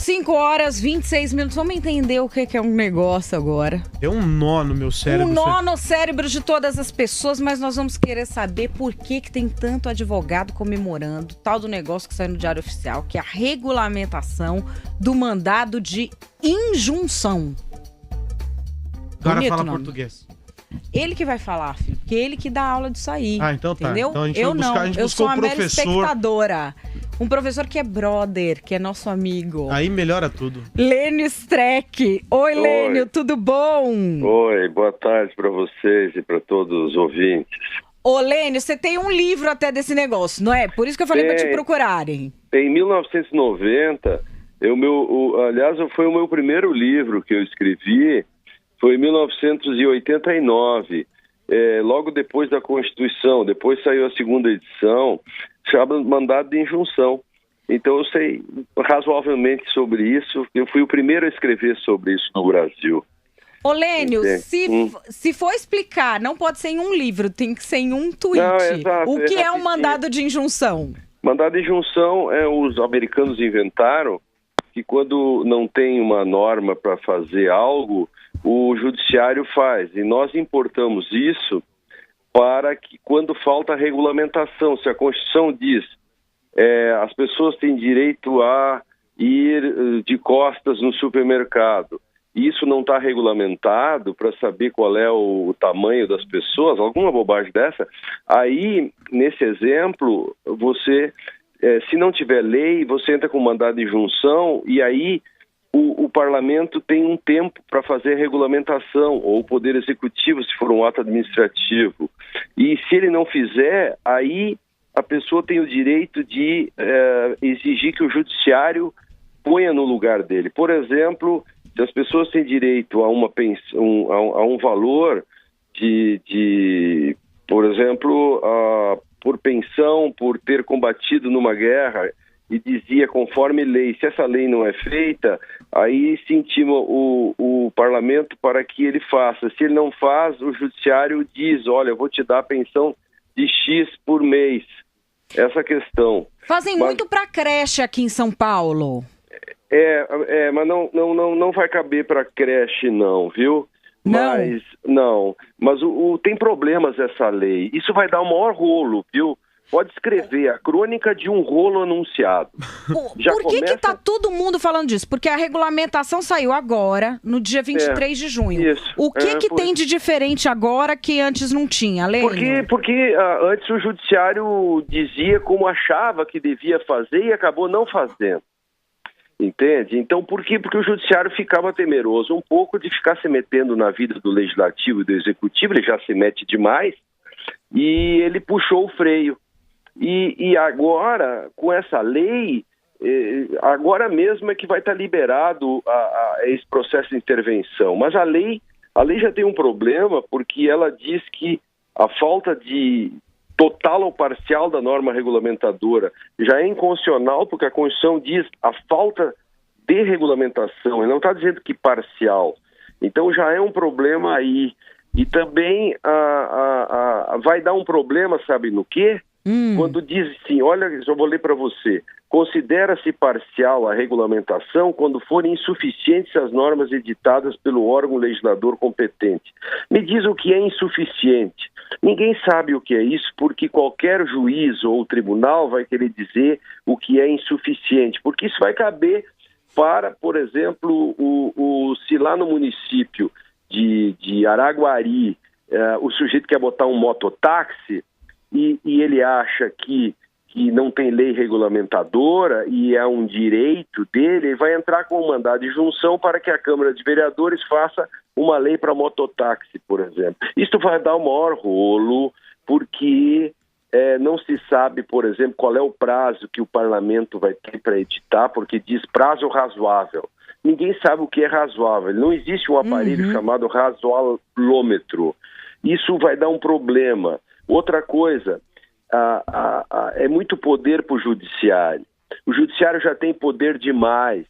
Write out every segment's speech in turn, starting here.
5h26. Vamos entender o que é um negócio agora. Deu um nó no meu cérebro. Um nó no cérebro de todas as pessoas, mas nós vamos querer saber por que tem tanto advogado comemorando tal do negócio que sai no Diário Oficial, que é a regulamentação do mandado de injunção. O cara Bonito fala nome. português. Ele que vai falar, filho, porque ele que dá aula disso aí. Ah, então tá. Entendeu? Então a gente eu vai buscar, não, a gente eu sou buscou uma um mera professor. espectadora. Um professor que é brother, que é nosso amigo. Aí melhora tudo. Lênio Streck. Oi, Lênio, tudo bom? Oi, boa tarde para vocês e para todos os ouvintes. Ô, Lênio, você tem um livro até desse negócio, não é? Por isso que eu falei pra te procurarem. Em 1990, aliás, foi o meu primeiro livro que eu escrevi, foi em 1989, logo depois da Constituição. Depois saiu a segunda edição, chama Mandado de Injunção. Então eu sei razoavelmente sobre isso. Eu fui o primeiro a escrever sobre isso no Brasil. Ô, Lênio, se for explicar, não pode ser em um livro, tem que ser em um tweet. Não, exato, o que é um mandado de injunção? Mandado de injunção os americanos inventaram que quando não tem uma norma para fazer algo, o judiciário faz. E nós importamos isso para que quando falta regulamentação, se a Constituição diz as pessoas têm direito a ir de costas no supermercado, e isso não está regulamentado para saber qual é o tamanho das pessoas, alguma bobagem dessa, aí, nesse exemplo, você, se não tiver lei, você entra com mandado de injunção, e aí o parlamento tem um tempo para fazer a regulamentação, ou o poder executivo, se for um ato administrativo. E se ele não fizer, aí a pessoa tem o direito de exigir que o judiciário ponha no lugar dele. Por exemplo, se as pessoas têm direito a uma pensão, a um valor por exemplo, por pensão, por ter combatido numa guerra, e dizia conforme lei, se essa lei não é feita, aí se intima o parlamento para que ele faça. Se ele não faz, o judiciário diz, olha, eu vou te dar a pensão de X por mês. Essa questão. Fazem muito para creche aqui em São Paulo. Mas não vai caber para creche não, viu? Não? Mas tem problemas essa lei. Isso vai dar o maior rolo, viu? Pode escrever a crônica de um rolo anunciado. Por que tá todo mundo falando disso? Porque a regulamentação saiu agora, no dia 23 de junho. Isso. O que tem de diferente agora que antes não tinha, Lênio? Porque antes o judiciário dizia como achava que devia fazer e acabou não fazendo. Entende? Então, por quê? Porque o judiciário ficava temeroso um pouco de ficar se metendo na vida do legislativo e do executivo, ele já se mete demais, e ele puxou o freio. E agora, com essa lei, agora mesmo é que vai estar liberado esse processo de intervenção. Mas a lei já tem um problema, porque ela diz que a falta de total ou parcial da norma regulamentadora já é inconstitucional, porque a Constituição diz a falta de regulamentação, ele não está dizendo que parcial. Então já é um problema aí. E também vai dar um problema, sabe no quê? Quando diz assim, olha, eu vou ler para você, considera-se parcial a regulamentação quando forem insuficientes as normas editadas pelo órgão legislador competente. Me diz o que é insuficiente. Ninguém sabe o que é isso, porque qualquer juiz ou tribunal vai querer dizer o que é insuficiente, porque isso vai caber para, por exemplo, se lá no município de Araguari o sujeito quer botar um mototáxi, e ele acha que não tem lei regulamentadora e é um direito dele, ele vai entrar com um mandado de injunção para que a Câmara de Vereadores faça uma lei para mototáxi, por exemplo. Isso vai dar o maior rolo, porque não se sabe, por exemplo, qual é o prazo que o parlamento vai ter para editar, porque diz prazo razoável. Ninguém sabe o que é razoável. Não existe um aparelho chamado razoalômetro. Isso vai dar um problema. Outra coisa, é muito poder para o judiciário. O judiciário já tem poder demais.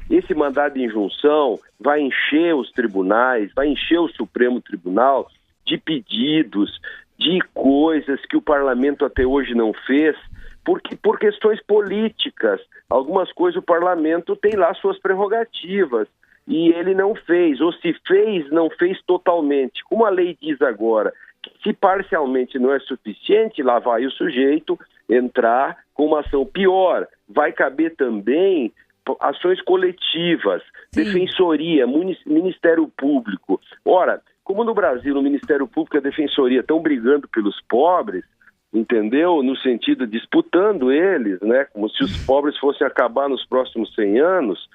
Esse mandado de injunção vai encher os tribunais, vai encher o Supremo Tribunal de pedidos, de coisas que o parlamento até hoje não fez, porque por questões políticas, algumas coisas o parlamento tem lá suas prerrogativas, e ele não fez, ou se fez, não fez totalmente. Como a lei diz agora, que se parcialmente não é suficiente, lá vai o sujeito entrar com uma ação pior. Vai caber também ações coletivas, Sim. defensoria, Ministério Público. Ora, como no Brasil o Ministério Público e a Defensoria estão brigando pelos pobres, entendeu? No sentido, disputando eles, né? Como se os pobres fossem acabar nos próximos 100 anos.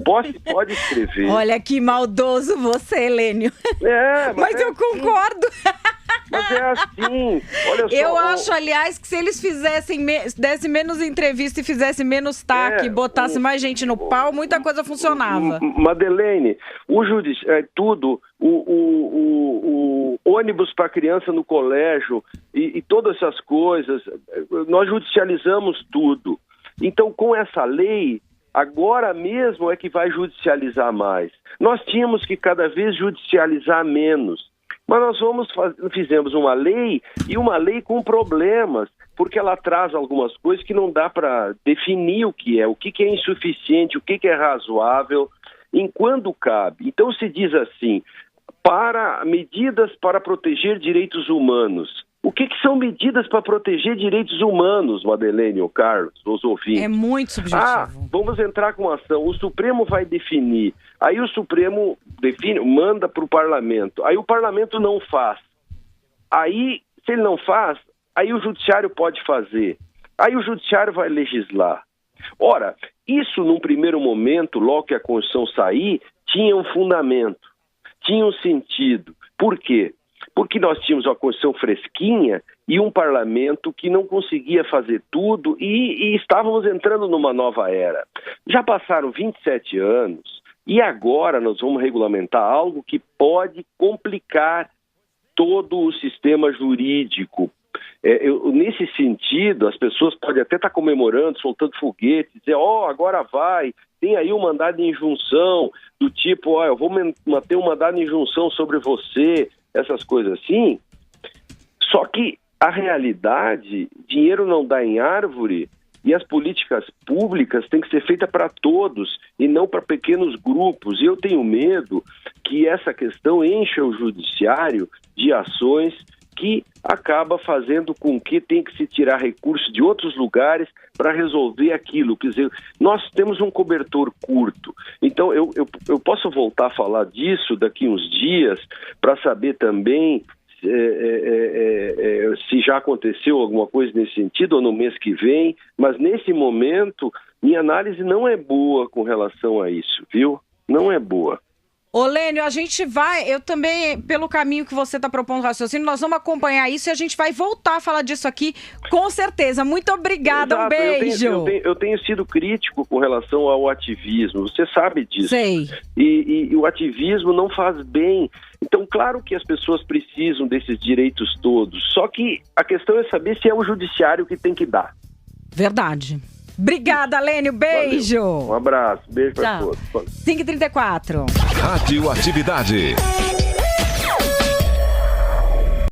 Pode escrever. Olha que maldoso você, Helênio. Mas eu concordo. Mas é assim, olha só. Eu acho, aliás, que se eles dessem menos entrevista e fizessem menos taque, botassem mais gente no pau, muita coisa funcionava. Madeleine, o ônibus para criança no colégio e todas essas coisas, nós judicializamos tudo. Então, com essa lei, agora mesmo é que vai judicializar mais. Nós tínhamos que cada vez judicializar menos. Mas nós fizemos uma lei, e uma lei com problemas, porque ela traz algumas coisas que não dá para definir o que é insuficiente, o que é razoável, enquanto cabe. Então se diz assim, para medidas para proteger direitos humanos. O que são medidas para proteger direitos humanos, Madeleine ou Carlos, os ouvintes? É muito subjetivo. Vamos entrar com ação. O Supremo vai definir. Aí o Supremo define, manda para o Parlamento. Aí o Parlamento não faz. Aí, se ele não faz, aí o Judiciário pode fazer. Aí o Judiciário vai legislar. Ora, isso num primeiro momento, logo que a Constituição sair, tinha um fundamento, tinha um sentido. Por quê? Porque nós tínhamos uma Constituição fresquinha e um parlamento que não conseguia fazer tudo e estávamos entrando numa nova era. Já passaram 27 anos e agora nós vamos regulamentar algo que pode complicar todo o sistema jurídico. Nesse sentido, as pessoas podem até estar comemorando, soltando foguetes, dizer, agora vai, tem aí um mandado de injunção, do tipo, eu vou manter um mandado de injunção sobre você, essas coisas assim. Só que a realidade, dinheiro não dá em árvore e as políticas públicas têm que ser feitas para todos e não para pequenos grupos. E eu tenho medo que essa questão encha o judiciário de ações que acaba fazendo com que tem que se tirar recursos de outros lugares para resolver aquilo. Quer dizer, nós temos um cobertor curto. Então, eu posso voltar a falar disso daqui uns dias para saber também se já aconteceu alguma coisa nesse sentido ou no mês que vem, mas nesse momento, minha análise não é boa com relação a isso, viu? Não é boa. Ô, Lênio, a gente vai, eu também, pelo caminho que você está propondo o raciocínio, nós vamos acompanhar isso e a gente vai voltar a falar disso aqui, com certeza. Muito obrigada, Exato. Um beijo. Eu tenho sido crítico com relação ao ativismo, você sabe disso. Sei. E o ativismo não faz bem. Então, claro que as pessoas precisam desses direitos todos, só que a questão é saber se é o judiciário que tem que dar. Verdade. Obrigada, Lênio. Beijo. Valeu. Um abraço. Beijo para todos. 5h34. Radioatividade.